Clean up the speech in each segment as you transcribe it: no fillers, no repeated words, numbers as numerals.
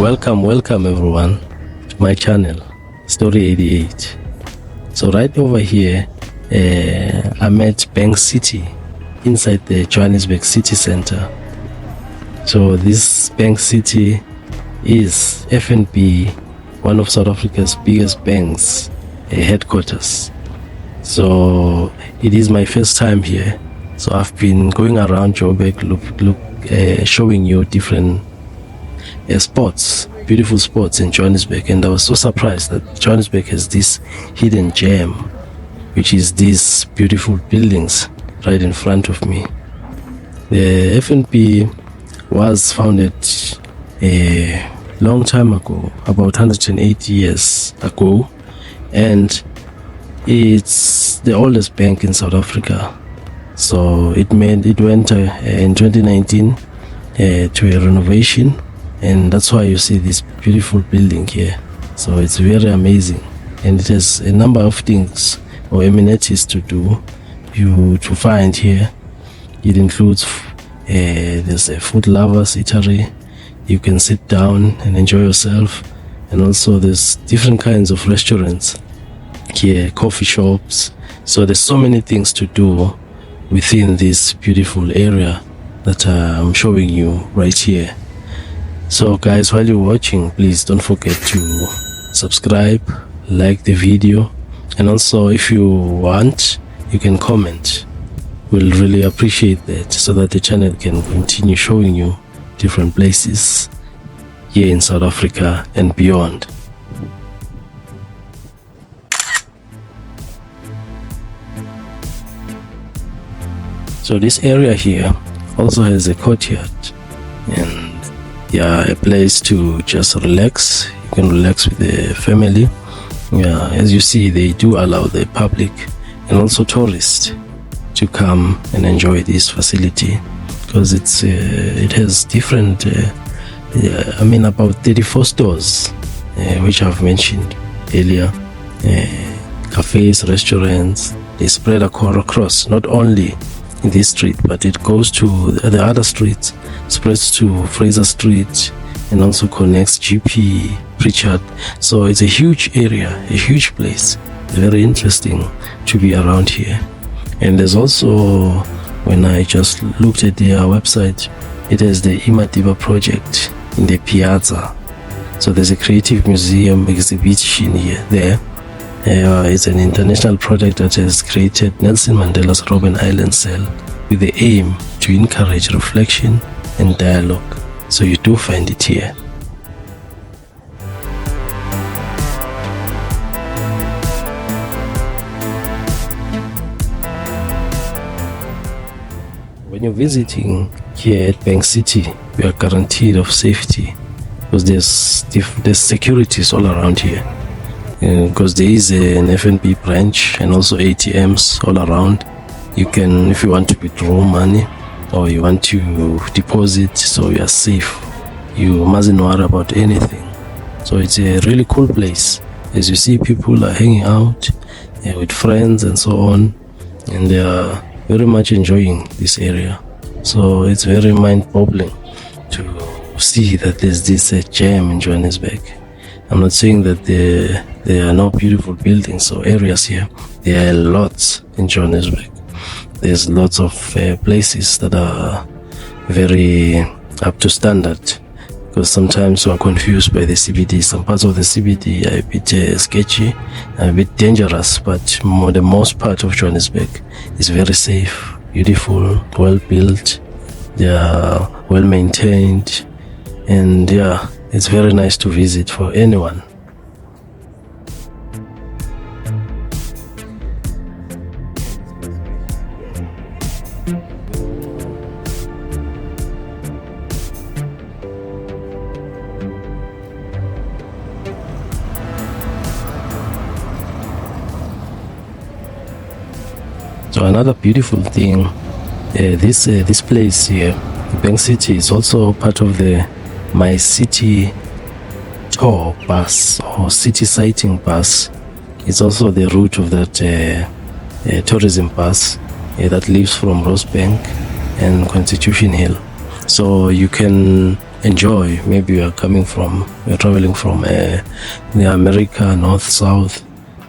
Welcome everyone to my channel, Story 88. So right over here, I'm at Bank City, inside the Johannesburg city center. So this Bank City is FNB, one of South Africa's biggest banks, headquarters. So it is my first time here. So I've been going around Joburg, showing you different spots, beautiful spots in Johannesburg, and I was so surprised that Johannesburg has this hidden gem, which is these beautiful buildings right in front of me. The FNB was founded a long time ago, about 180 years ago, and it's the oldest bank in South Africa. So it went in 2019 to a renovation, and that's why you see this beautiful building here. So it's very amazing, and it has a number of things or amenities to find here. It includes there's a food lovers eatery. You can sit down and enjoy yourself, and also there's different kinds of restaurants here, coffee shops. So there's so many things to do within this beautiful area that I'm showing you right here. So guys, while you're watching, please don't forget to subscribe, like the video, and also if you want, you can comment. We'll really appreciate that, so that the channel can continue showing you different places here in South Africa and beyond. So this area here also has a courtyard, and a place to just relax. You can relax with the family. As you see, they do allow the public and also tourists to come and enjoy this facility, because it has different about 34 stores, which I've mentioned earlier, cafes, restaurants. They spread across not only in this street, but it goes to the other streets, spreads to Fraser Street, and also connects GP, Pritchard. So it's a huge area, a huge place. Very interesting to be around here. And there's also, when I just looked at their website, it has the Imadiba project in the Piazza. So there's a creative museum exhibition there. It's an international project that has created Nelson Mandela's Robben Island cell with the aim to encourage reflection and dialogue. So you do find it here. When you're visiting here at Bank City, you are guaranteed of safety, because there's securities all around here. Because there is an FNB branch and also ATMs all around. You can, if you want to withdraw money or you want to deposit, so you are safe. You mustn't worry about anything. So it's a really cool place. As you see, people are hanging out with friends and so on, and they are very much enjoying this area. So it's very mind-boggling to see that there's this gem in Johannesburg. I'm not saying that there are no beautiful buildings or areas here. There are lots in Johannesburg. There's lots of places that are very up to standard, because sometimes we are confused by the CBD. Some parts of the CBD are a bit sketchy, a bit dangerous, but the most part of Johannesburg is very safe, beautiful, well built. They are well maintained, and it's very nice to visit for anyone. So another beautiful thing, this place here, Bank City, is also part of the My City tour bus or city sighting bus. It's also the route of that tourism bus that leaves from Rosebank and Constitution Hill. So you can enjoy. Maybe you're traveling from America, north, south,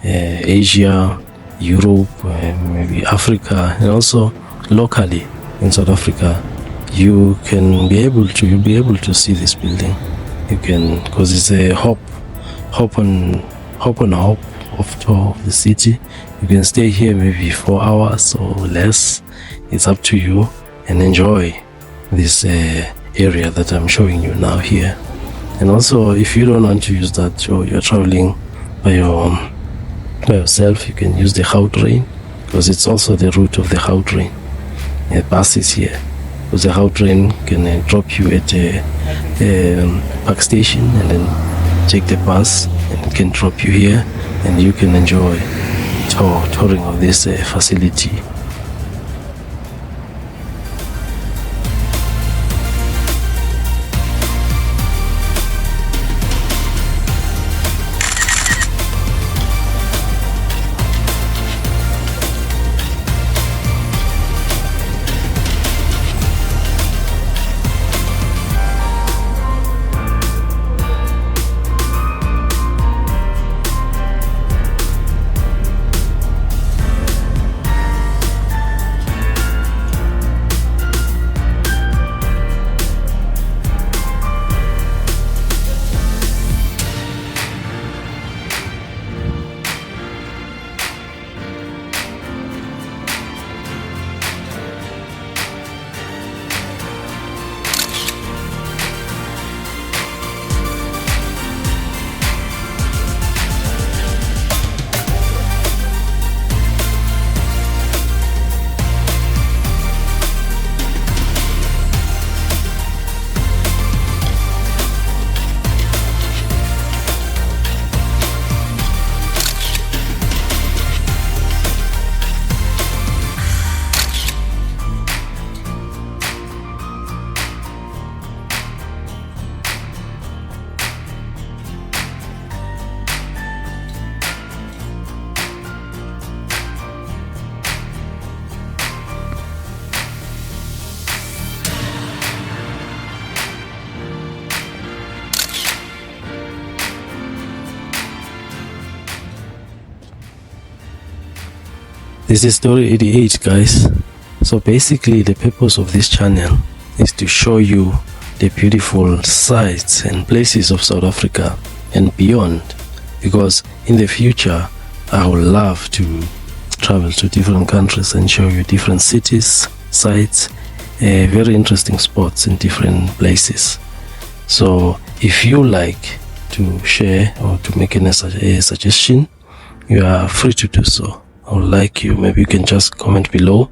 Asia, Europe, maybe Africa, and also locally in South Africa. You'll be able to see this building. You can, because it's a hop of tour of the city. You can stay here maybe 4 hours or less. It's up to you, and enjoy this area that I'm showing you now here. And also, if you don't want to use that, you're traveling by yourself, you can use the Gautrain, because it's also the route of the Gautrain. The bus is here, because the Gautrain can drop you at a park station, and then take the bus and it can drop you here, and you can enjoy touring of this facility. This is story 88, guys. So basically the purpose of this channel is to show you the beautiful sights and places of South Africa and beyond, because in the future I would love to travel to different countries and show you different cities, sites, very interesting spots in different places. So if you like to share or to make a suggestion, you are free to do so. I would like you, maybe you can just comment below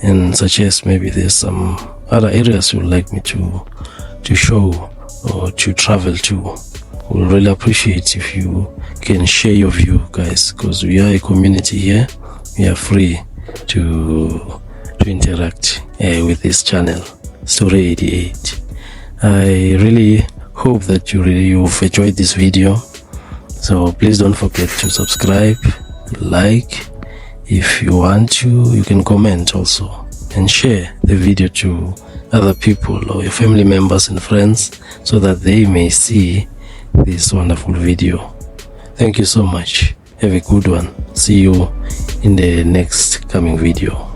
and suggest maybe there's some other areas you would like me to show or to travel to. We'll really appreciate if you can share your view, guys, because we are a community here. We are free to interact with this channel, Story 88. I really hope that you've enjoyed this video. So please don't forget to subscribe, like. If you want to, you can comment also and share the video to other people or your family members and friends so that they may see this wonderful video. Thank you so much. Have a good one. See you in the next coming video.